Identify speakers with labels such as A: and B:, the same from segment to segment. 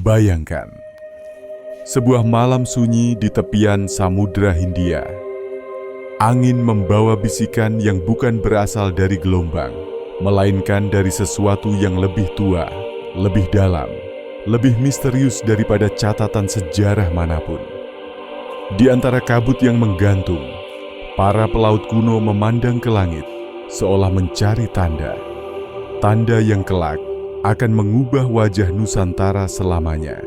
A: Bayangkan, sebuah malam sunyi di tepian Samudra Hindia. Angin membawa bisikan yang bukan berasal dari gelombang, melainkan dari sesuatu yang lebih tua, lebih dalam, lebih misterius daripada catatan sejarah manapun. Di antara kabut yang menggantung, para pelaut kuno memandang ke langit, seolah mencari tanda. Tanda yang kelak akan mengubah wajah Nusantara selamanya.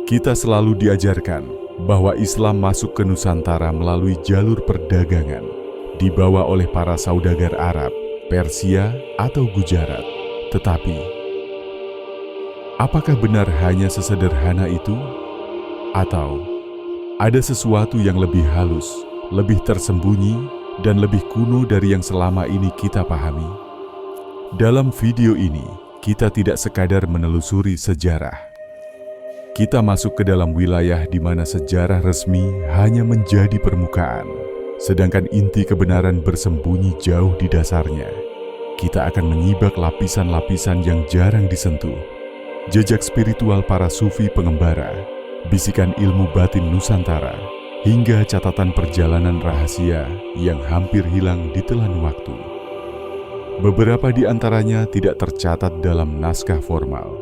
A: Kita selalu diajarkan bahwa Islam masuk ke Nusantara melalui jalur perdagangan, dibawa oleh para saudagar Arab, Persia, atau Gujarat. Tetapi, apakah benar hanya sesederhana itu? Atau ada sesuatu yang lebih halus, lebih tersembunyi, dan lebih kuno dari yang selama ini kita pahami? Dalam video ini, kita tidak sekadar menelusuri sejarah. Kita masuk ke dalam wilayah di mana sejarah resmi hanya menjadi permukaan, sedangkan inti kebenaran bersembunyi jauh di dasarnya. Kita akan menyibak lapisan-lapisan yang jarang disentuh, jejak spiritual para sufi pengembara, bisikan ilmu batin Nusantara, hingga catatan perjalanan rahasia yang hampir hilang ditelan waktu. Beberapa di antaranya tidak tercatat dalam naskah formal,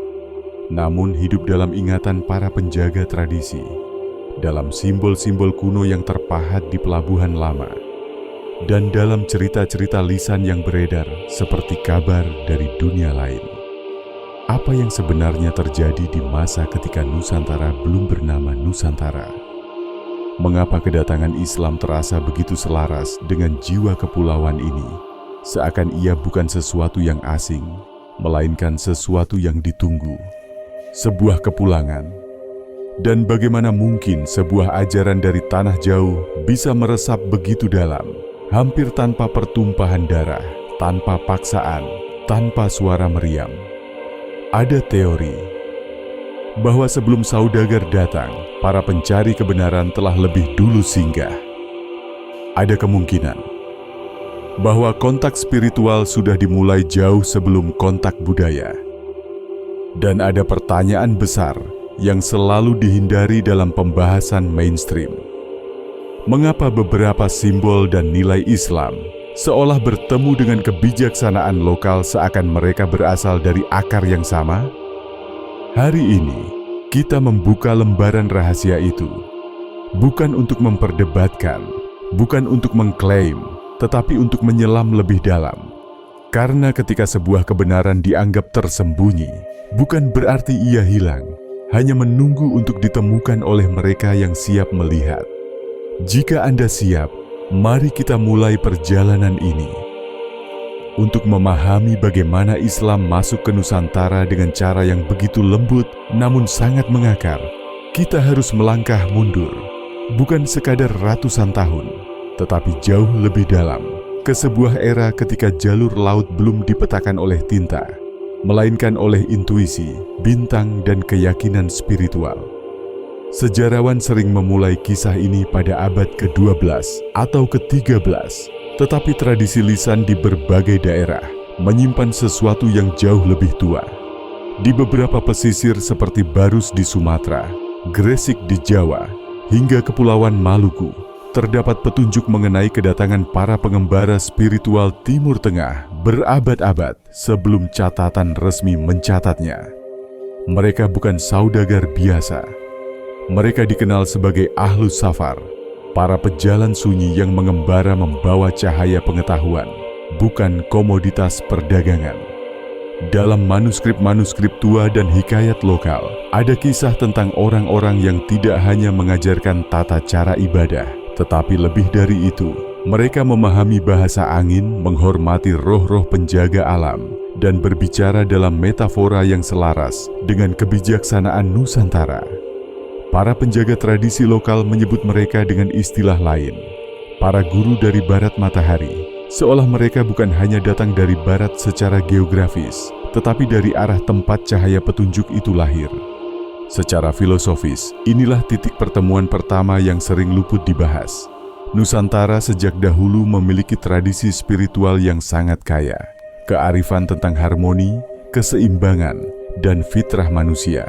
A: namun hidup dalam ingatan para penjaga tradisi, dalam simbol-simbol kuno yang terpahat di pelabuhan lama, dan dalam cerita-cerita lisan yang beredar seperti kabar dari dunia lain. Apa yang sebenarnya terjadi di masa ketika Nusantara belum bernama Nusantara? Mengapa kedatangan Islam terasa begitu selaras dengan jiwa kepulauan ini? Seakan ia bukan sesuatu yang asing, melainkan sesuatu yang ditunggu, sebuah kepulangan. Dan bagaimana mungkin sebuah ajaran dari tanah jauh bisa meresap begitu dalam, hampir tanpa pertumpahan darah, tanpa paksaan, tanpa suara meriam? Ada teori bahwa sebelum saudagar datang, para pencari kebenaran telah lebih dulu singgah. Ada kemungkinan bahwa kontak spiritual sudah dimulai jauh sebelum kontak budaya. Dan ada pertanyaan besar yang selalu dihindari dalam pembahasan mainstream. Mengapa beberapa simbol dan nilai Islam seolah bertemu dengan kebijaksanaan lokal seakan mereka berasal dari akar yang sama? Hari ini, kita membuka lembaran rahasia itu. Bukan untuk memperdebatkan, bukan untuk mengklaim, tetapi untuk menyelam lebih dalam. Karena ketika sebuah kebenaran dianggap tersembunyi, bukan berarti ia hilang, hanya menunggu untuk ditemukan oleh mereka yang siap melihat. Jika Anda siap, mari kita mulai perjalanan ini. Untuk memahami bagaimana Islam masuk ke Nusantara dengan cara yang begitu lembut namun sangat mengakar, kita harus melangkah mundur, bukan sekadar ratusan tahun, tetapi jauh lebih dalam, ke sebuah era ketika jalur laut belum dipetakan oleh tinta, melainkan oleh intuisi, bintang, dan keyakinan spiritual. Sejarawan sering memulai kisah ini pada abad ke-12 atau ke-13, tetapi tradisi lisan di berbagai daerah menyimpan sesuatu yang jauh lebih tua. Di beberapa pesisir seperti Barus di Sumatera, Gresik di Jawa, hingga Kepulauan Maluku, terdapat petunjuk mengenai kedatangan para pengembara spiritual Timur Tengah berabad-abad sebelum catatan resmi mencatatnya. Mereka bukan saudagar biasa. Mereka dikenal sebagai Ahlus Safar, para pejalan sunyi yang mengembara membawa cahaya pengetahuan, bukan komoditas perdagangan. Dalam manuskrip-manuskrip tua dan hikayat lokal, ada kisah tentang orang-orang yang tidak hanya mengajarkan tata cara ibadah, tetapi lebih dari itu, mereka memahami bahasa angin, menghormati roh-roh penjaga alam, dan berbicara dalam metafora yang selaras dengan kebijaksanaan Nusantara. Para penjaga tradisi lokal menyebut mereka dengan istilah lain, para guru dari barat matahari, seolah mereka bukan hanya datang dari barat secara geografis, tetapi dari arah tempat cahaya petunjuk itu lahir. Secara filosofis, inilah titik pertemuan pertama yang sering luput dibahas. Nusantara sejak dahulu memiliki tradisi spiritual yang sangat kaya, kearifan tentang harmoni, keseimbangan, dan fitrah manusia.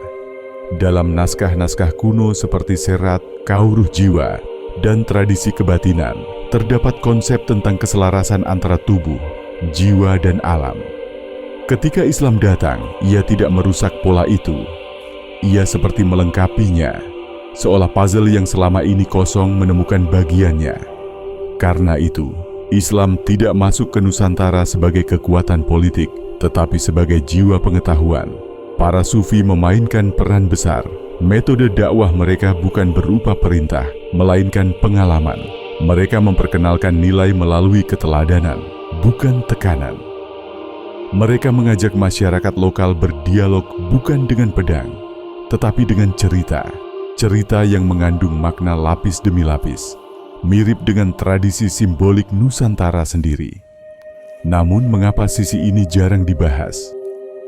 A: Dalam naskah-naskah kuno seperti Serat, Kauruh Jiwa, dan tradisi kebatinan, terdapat konsep tentang keselarasan antara tubuh, jiwa, dan alam. Ketika Islam datang, ia tidak merusak pola itu. Ia seperti melengkapinya, seolah puzzle yang selama ini kosong menemukan bagiannya. Karena itu, Islam tidak masuk ke Nusantara sebagai kekuatan politik, tetapi sebagai jiwa pengetahuan. Para sufi memainkan peran besar. Metode dakwah mereka bukan berupa perintah, melainkan pengalaman. Mereka memperkenalkan nilai melalui keteladanan, bukan tekanan. Mereka mengajak masyarakat lokal berdialog bukan dengan pedang, tetapi dengan cerita. Cerita yang mengandung makna lapis demi lapis, mirip dengan tradisi simbolik Nusantara sendiri. Namun mengapa sisi ini jarang dibahas?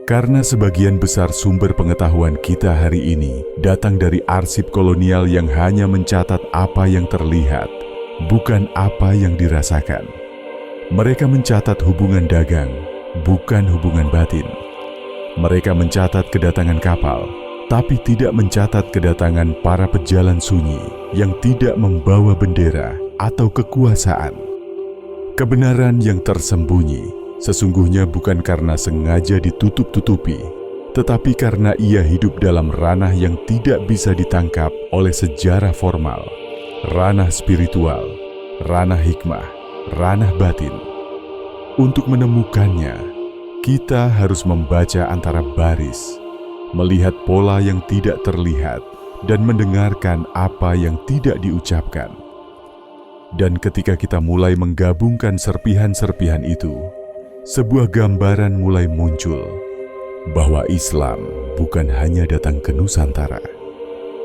A: Karena sebagian besar sumber pengetahuan kita hari ini datang dari arsip kolonial yang hanya mencatat apa yang terlihat, bukan apa yang dirasakan. Mereka mencatat hubungan dagang, bukan hubungan batin. Mereka mencatat kedatangan kapal, tapi tidak mencatat kedatangan para pejalan sunyi yang tidak membawa bendera atau kekuasaan. Kebenaran yang tersembunyi sesungguhnya bukan karena sengaja ditutup-tutupi, tetapi karena ia hidup dalam ranah yang tidak bisa ditangkap oleh sejarah formal, ranah spiritual, ranah hikmah, ranah batin. Untuk menemukannya, kita harus membaca antara baris, melihat pola yang tidak terlihat, dan mendengarkan apa yang tidak diucapkan. Dan ketika kita mulai menggabungkan serpihan-serpihan itu, sebuah gambaran mulai muncul bahwa Islam bukan hanya datang ke Nusantara,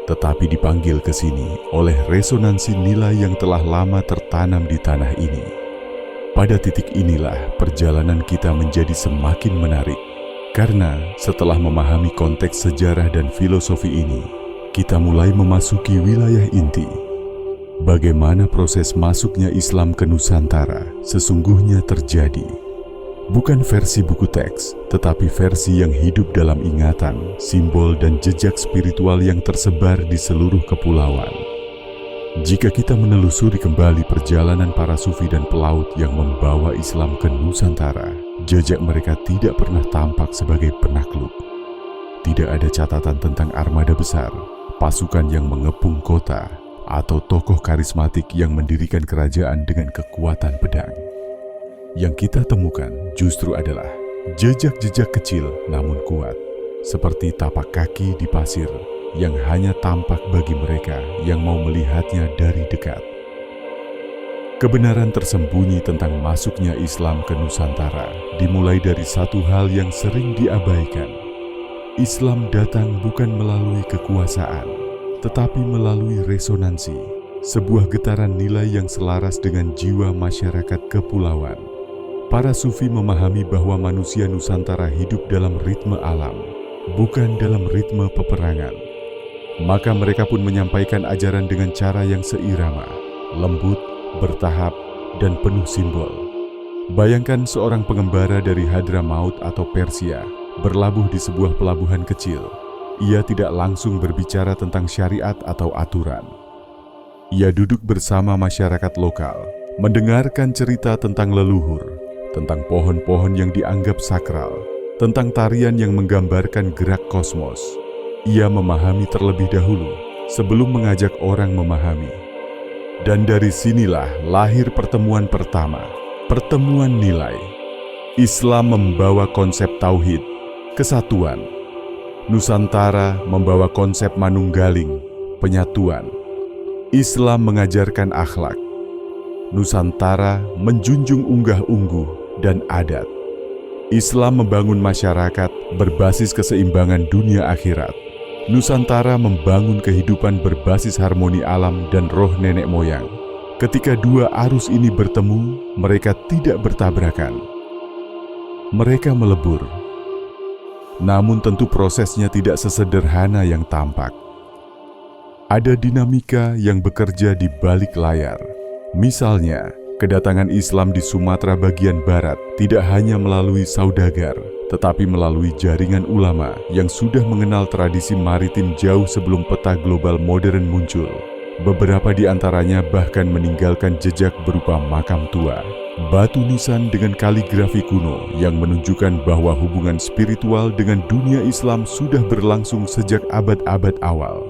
A: tetapi dipanggil ke sini oleh resonansi nilai yang telah lama tertanam di tanah ini. Pada titik inilah perjalanan kita menjadi semakin menarik, karena setelah memahami konteks sejarah dan filosofi ini, kita mulai memasuki wilayah inti. Bagaimana proses masuknya Islam ke Nusantara sesungguhnya terjadi. Bukan versi buku teks, tetapi versi yang hidup dalam ingatan, simbol, dan jejak spiritual yang tersebar di seluruh kepulauan. Jika kita menelusuri kembali perjalanan para sufi dan pelaut yang membawa Islam ke Nusantara, jejak mereka tidak pernah tampak sebagai penakluk. Tidak ada catatan tentang armada besar, pasukan yang mengepung kota, atau tokoh karismatik yang mendirikan kerajaan dengan kekuatan pedang. Yang kita temukan justru adalah jejak-jejak kecil namun kuat, seperti tapak kaki di pasir yang hanya tampak bagi mereka yang mau melihatnya dari dekat. Kebenaran tersembunyi tentang masuknya Islam ke Nusantara dimulai dari satu hal yang sering diabaikan. Islam datang bukan melalui kekuasaan, tetapi melalui resonansi, sebuah getaran nilai yang selaras dengan jiwa masyarakat kepulauan. Para sufi memahami bahwa manusia Nusantara hidup dalam ritme alam, bukan dalam ritme peperangan. Maka mereka pun menyampaikan ajaran dengan cara yang seirama, lembut, bertahap, dan penuh simbol. Bayangkan seorang pengembara dari Hadramaut atau Persia berlabuh di sebuah pelabuhan kecil. Ia tidak langsung berbicara tentang syariat atau aturan. Ia duduk bersama masyarakat lokal, mendengarkan cerita tentang leluhur, tentang pohon-pohon yang dianggap sakral, tentang tarian yang menggambarkan gerak kosmos. Ia memahami terlebih dahulu sebelum mengajak orang memahami. Dan dari sinilah lahir pertemuan pertama, pertemuan nilai. Islam membawa konsep tauhid, kesatuan. Nusantara membawa konsep manunggaling, penyatuan. Islam mengajarkan akhlak. Nusantara menjunjung unggah-ungguh dan adat. Islam membangun masyarakat berbasis keseimbangan dunia akhirat. Nusantara membangun kehidupan berbasis harmoni alam dan roh nenek moyang. Ketika dua arus ini bertemu, mereka tidak bertabrakan. Mereka melebur. Namun tentu prosesnya tidak sesederhana yang tampak. Ada dinamika yang bekerja di balik layar. Misalnya, kedatangan Islam di Sumatera bagian barat tidak hanya melalui saudagar, tetapi melalui jaringan ulama yang sudah mengenal tradisi maritim jauh sebelum peta global modern muncul. Beberapa di antaranya bahkan meninggalkan jejak berupa makam tua, batu nisan dengan kaligrafi kuno yang menunjukkan bahwa hubungan spiritual dengan dunia Islam sudah berlangsung sejak abad-abad awal.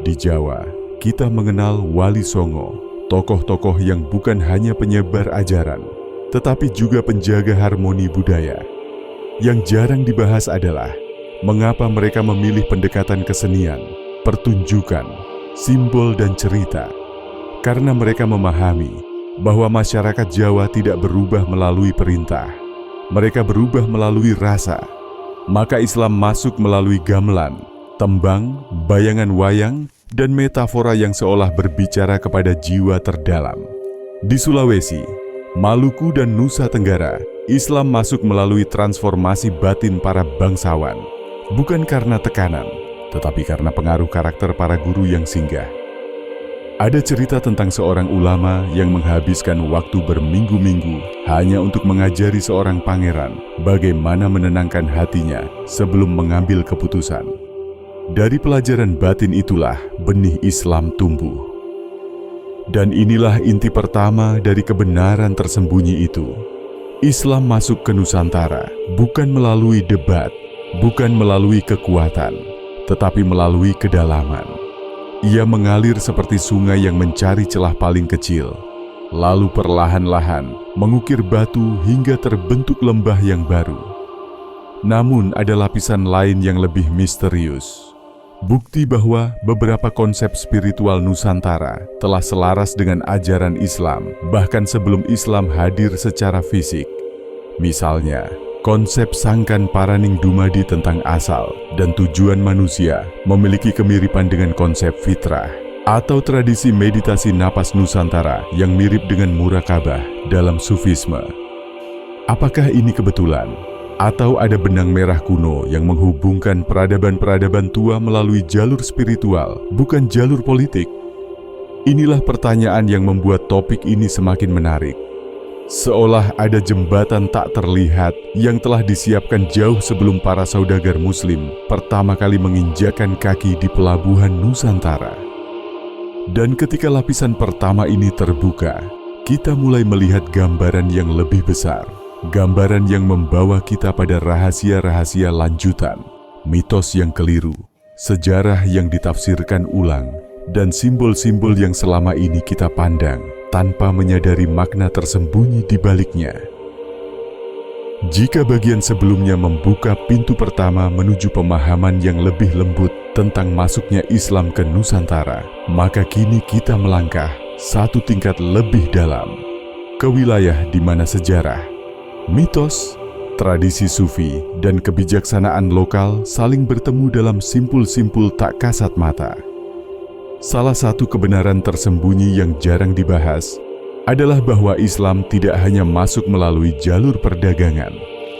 A: Di Jawa, kita mengenal Wali Songo, tokoh-tokoh yang bukan hanya penyebar ajaran, tetapi juga penjaga harmoni budaya. Yang jarang dibahas adalah mengapa mereka memilih pendekatan kesenian, pertunjukan, simbol dan cerita. Karena mereka memahami bahwa masyarakat Jawa tidak berubah melalui perintah. Mereka berubah melalui rasa. Maka Islam masuk melalui gamelan, tembang, bayangan wayang, dan metafora yang seolah berbicara kepada jiwa terdalam. Di Sulawesi, Maluku dan Nusa Tenggara, Islam masuk melalui transformasi batin para bangsawan. Bukan karena tekanan, tetapi karena pengaruh karakter para guru yang singgah. Ada cerita tentang seorang ulama yang menghabiskan waktu berminggu-minggu hanya untuk mengajari seorang pangeran bagaimana menenangkan hatinya sebelum mengambil keputusan. Dari pelajaran batin itulah benih Islam tumbuh. Dan inilah inti pertama dari kebenaran tersembunyi itu. Islam masuk ke Nusantara bukan melalui debat, bukan melalui kekuatan, tetapi melalui kedalaman. Ia mengalir seperti sungai yang mencari celah paling kecil, lalu perlahan-lahan mengukir batu hingga terbentuk lembah yang baru. Namun ada lapisan lain yang lebih misterius. Bukti bahwa beberapa konsep spiritual Nusantara telah selaras dengan ajaran Islam, bahkan sebelum Islam hadir secara fisik. Misalnya, konsep Sangkan Paraning Dumadi tentang asal dan tujuan manusia memiliki kemiripan dengan konsep fitrah, atau tradisi meditasi napas Nusantara yang mirip dengan murakabah dalam Sufisme. Apakah ini kebetulan? Atau ada benang merah kuno yang menghubungkan peradaban-peradaban tua melalui jalur spiritual, bukan jalur politik? Inilah pertanyaan yang membuat topik ini semakin menarik. Seolah ada jembatan tak terlihat yang telah disiapkan jauh sebelum para saudagar Muslim pertama kali menginjakan kaki di pelabuhan Nusantara. Dan ketika lapisan pertama ini terbuka, kita mulai melihat gambaran yang lebih besar. Gambaran yang membawa kita pada rahasia-rahasia lanjutan, mitos yang keliru, sejarah yang ditafsirkan ulang, dan simbol-simbol yang selama ini kita pandang tanpa menyadari makna tersembunyi di baliknya. Jika bagian sebelumnya membuka pintu pertama menuju pemahaman yang lebih lembut tentang masuknya Islam ke Nusantara, maka kini kita melangkah satu tingkat lebih dalam, ke wilayah di mana sejarah, mitos, tradisi sufi, dan kebijaksanaan lokal saling bertemu dalam simpul-simpul tak kasat mata. Salah satu kebenaran tersembunyi yang jarang dibahas adalah bahwa Islam tidak hanya masuk melalui jalur perdagangan,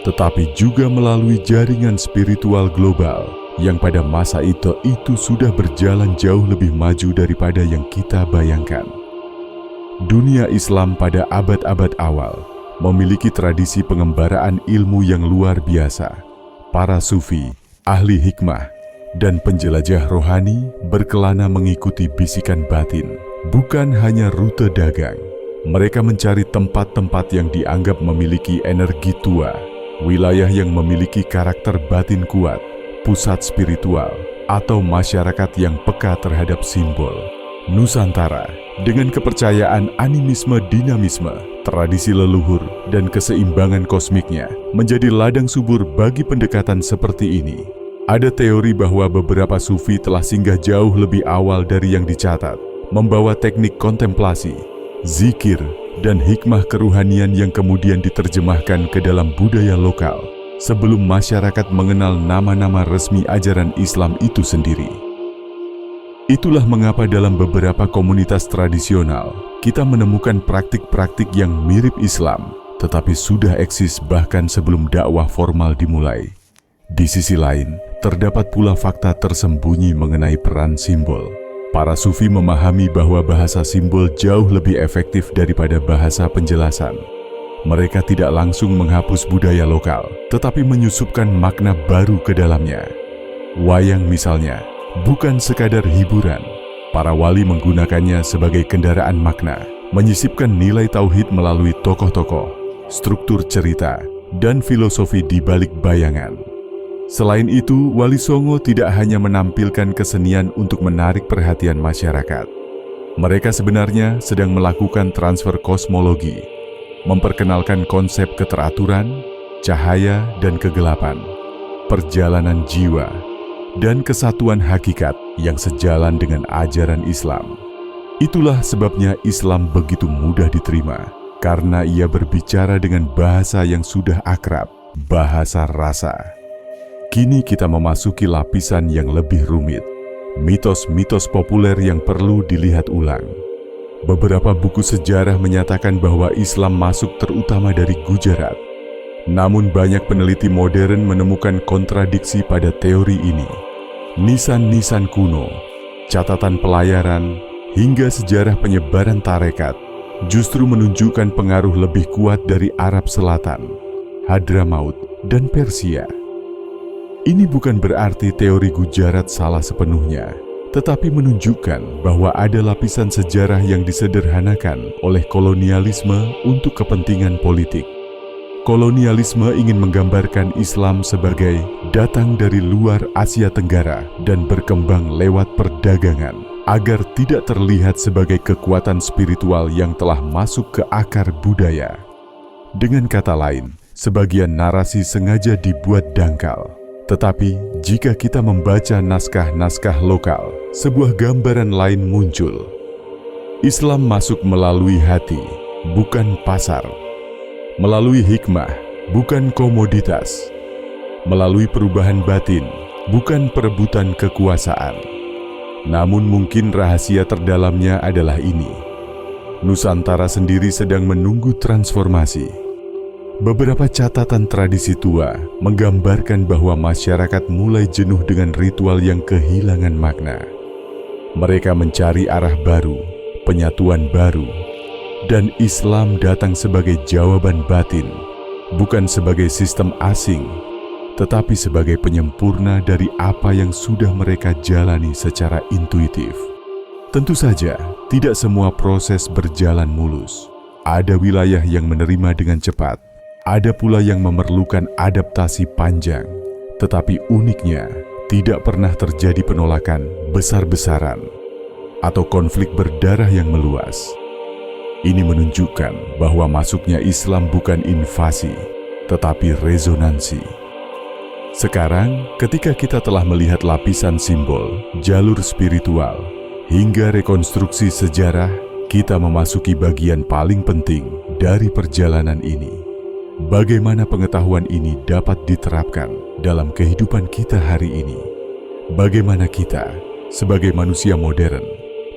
A: tetapi juga melalui jaringan spiritual global yang pada masa itu sudah berjalan jauh lebih maju daripada yang kita bayangkan. Dunia Islam pada abad-abad awal memiliki tradisi pengembaraan ilmu yang luar biasa. Para sufi, ahli hikmah, dan penjelajah rohani berkelana mengikuti bisikan batin, bukan hanya rute dagang. Mereka mencari tempat-tempat yang dianggap memiliki energi tua, wilayah yang memiliki karakter batin kuat, pusat spiritual, atau masyarakat yang peka terhadap simbol. Nusantara, dengan kepercayaan animisme dinamisme, tradisi leluhur, dan keseimbangan kosmiknya, menjadi ladang subur bagi pendekatan seperti ini. Ada teori bahwa beberapa sufi telah singgah jauh lebih awal dari yang dicatat, membawa teknik kontemplasi, zikir, dan hikmah keruhanian yang kemudian diterjemahkan ke dalam budaya lokal, sebelum masyarakat mengenal nama-nama resmi ajaran Islam itu sendiri. Itulah mengapa dalam beberapa komunitas tradisional, kita menemukan praktik-praktik yang mirip Islam, tetapi sudah eksis bahkan sebelum dakwah formal dimulai. Di sisi lain, terdapat pula fakta tersembunyi mengenai peran simbol. Para sufi memahami bahwa bahasa simbol jauh lebih efektif daripada bahasa penjelasan. Mereka tidak langsung menghapus budaya lokal, tetapi menyusupkan makna baru ke dalamnya. Wayang misalnya, bukan sekadar hiburan. Para wali menggunakannya sebagai kendaraan makna, menyisipkan nilai tauhid melalui tokoh-tokoh, struktur cerita, dan filosofi di balik bayangan. Selain itu, Wali Songo tidak hanya menampilkan kesenian untuk menarik perhatian masyarakat. Mereka sebenarnya sedang melakukan transfer kosmologi, memperkenalkan konsep keteraturan, cahaya dan kegelapan, perjalanan jiwa, dan kesatuan hakikat yang sejalan dengan ajaran Islam. Itulah sebabnya Islam begitu mudah diterima, karena ia berbicara dengan bahasa yang sudah akrab, bahasa rasa. Kini kita memasuki lapisan yang lebih rumit, mitos-mitos populer yang perlu dilihat ulang. Beberapa buku sejarah menyatakan bahwa Islam masuk terutama dari Gujarat. Namun banyak peneliti modern menemukan kontradiksi pada teori ini. Nisan-nisan kuno, catatan pelayaran, hingga sejarah penyebaran tarekat justru menunjukkan pengaruh lebih kuat dari Arab Selatan, Hadramaut, dan Persia. Ini bukan berarti teori Gujarat salah sepenuhnya, tetapi menunjukkan bahwa ada lapisan sejarah yang disederhanakan oleh kolonialisme untuk kepentingan politik. Kolonialisme ingin menggambarkan Islam sebagai datang dari luar Asia Tenggara dan berkembang lewat perdagangan, agar tidak terlihat sebagai kekuatan spiritual yang telah masuk ke akar budaya. Dengan kata lain, sebagian narasi sengaja dibuat dangkal. Tetapi, jika kita membaca naskah-naskah lokal, sebuah gambaran lain muncul. Islam masuk melalui hati, bukan pasar. Melalui hikmah, bukan komoditas. Melalui perubahan batin, bukan perebutan kekuasaan. Namun mungkin rahasia terdalamnya adalah ini. Nusantara sendiri sedang menunggu transformasi. Beberapa catatan tradisi tua menggambarkan bahwa masyarakat mulai jenuh dengan ritual yang kehilangan makna. Mereka mencari arah baru, penyatuan baru, dan Islam datang sebagai jawaban batin, bukan sebagai sistem asing, tetapi sebagai penyempurna dari apa yang sudah mereka jalani secara intuitif. Tentu saja, tidak semua proses berjalan mulus. Ada wilayah yang menerima dengan cepat, ada pula yang memerlukan adaptasi panjang, tetapi uniknya tidak pernah terjadi penolakan besar-besaran atau konflik berdarah yang meluas. Ini menunjukkan bahwa masuknya Islam bukan invasi, tetapi resonansi. Sekarang, ketika kita telah melihat lapisan simbol, jalur spiritual, hingga rekonstruksi sejarah, kita memasuki bagian paling penting dari perjalanan ini. Bagaimana pengetahuan ini dapat diterapkan dalam kehidupan kita hari ini? Bagaimana kita, sebagai manusia modern,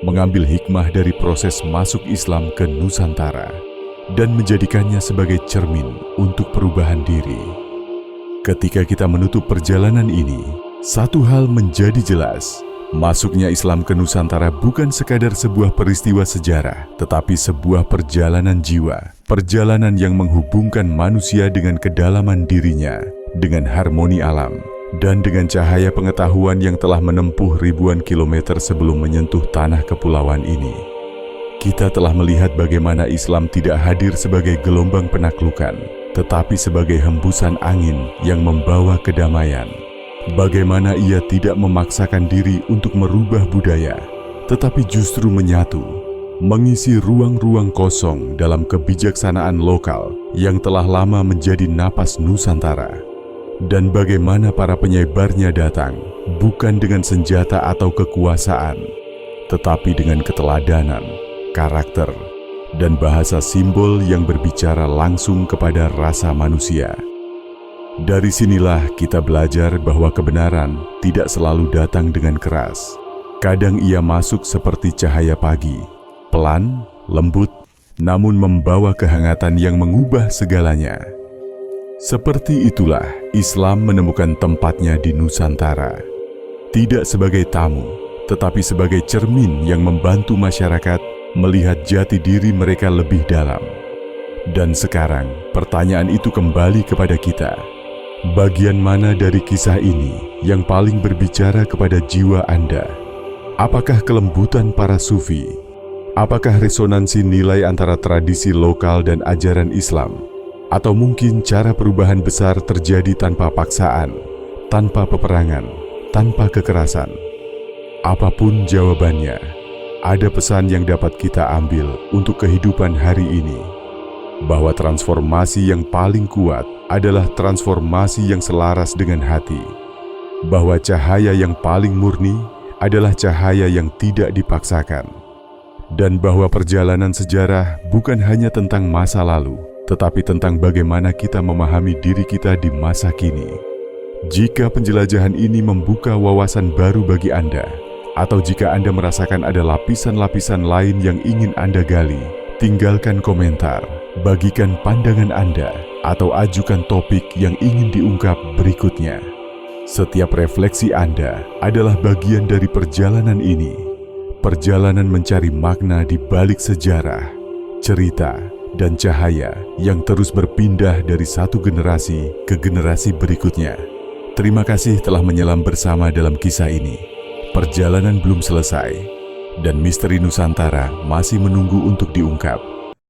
A: mengambil hikmah dari proses masuk Islam ke Nusantara dan menjadikannya sebagai cermin untuk perubahan diri? Ketika kita menutup perjalanan ini, satu hal menjadi jelas. Masuknya Islam ke Nusantara bukan sekadar sebuah peristiwa sejarah, tetapi sebuah perjalanan jiwa, perjalanan yang menghubungkan manusia dengan kedalaman dirinya, dengan harmoni alam, dan dengan cahaya pengetahuan yang telah menempuh ribuan kilometer sebelum menyentuh tanah kepulauan ini. Kita telah melihat bagaimana Islam tidak hadir sebagai gelombang penaklukan, tetapi sebagai hembusan angin yang membawa kedamaian. Bagaimana ia tidak memaksakan diri untuk merubah budaya, tetapi justru menyatu, mengisi ruang-ruang kosong dalam kebijaksanaan lokal yang telah lama menjadi napas Nusantara. Dan bagaimana para penyebarnya datang, bukan dengan senjata atau kekuasaan, tetapi dengan keteladanan, karakter, dan bahasa simbol yang berbicara langsung kepada rasa manusia. Dari sinilah kita belajar bahwa kebenaran tidak selalu datang dengan keras. Kadang ia masuk seperti cahaya pagi, pelan, lembut, namun membawa kehangatan yang mengubah segalanya. Seperti itulah Islam menemukan tempatnya di Nusantara. Tidak sebagai tamu, tetapi sebagai cermin yang membantu masyarakat melihat jati diri mereka lebih dalam. Dan sekarang, pertanyaan itu kembali kepada kita. Bagian mana dari kisah ini yang paling berbicara kepada jiwa Anda? Apakah kelembutan para sufi? Apakah resonansi nilai antara tradisi lokal dan ajaran Islam? Atau mungkin cara perubahan besar terjadi tanpa paksaan, tanpa peperangan, tanpa kekerasan? Apapun jawabannya, ada pesan yang dapat kita ambil untuk kehidupan hari ini, bahwa transformasi yang paling kuat adalah transformasi yang selaras dengan hati, bahwa cahaya yang paling murni adalah cahaya yang tidak dipaksakan, dan bahwa perjalanan sejarah bukan hanya tentang masa lalu, tetapi tentang bagaimana kita memahami diri kita di masa kini. Jika penjelajahan ini membuka wawasan baru bagi Anda, atau jika Anda merasakan ada lapisan-lapisan lain yang ingin Anda gali, tinggalkan komentar, bagikan pandangan Anda, atau ajukan topik yang ingin diungkap berikutnya. Setiap refleksi Anda adalah bagian dari perjalanan ini, perjalanan mencari makna di balik sejarah, cerita, dan cahaya yang terus berpindah dari satu generasi ke generasi berikutnya. Terima kasih telah menyelam bersama dalam kisah ini. Perjalanan belum selesai, dan misteri Nusantara masih menunggu untuk diungkap.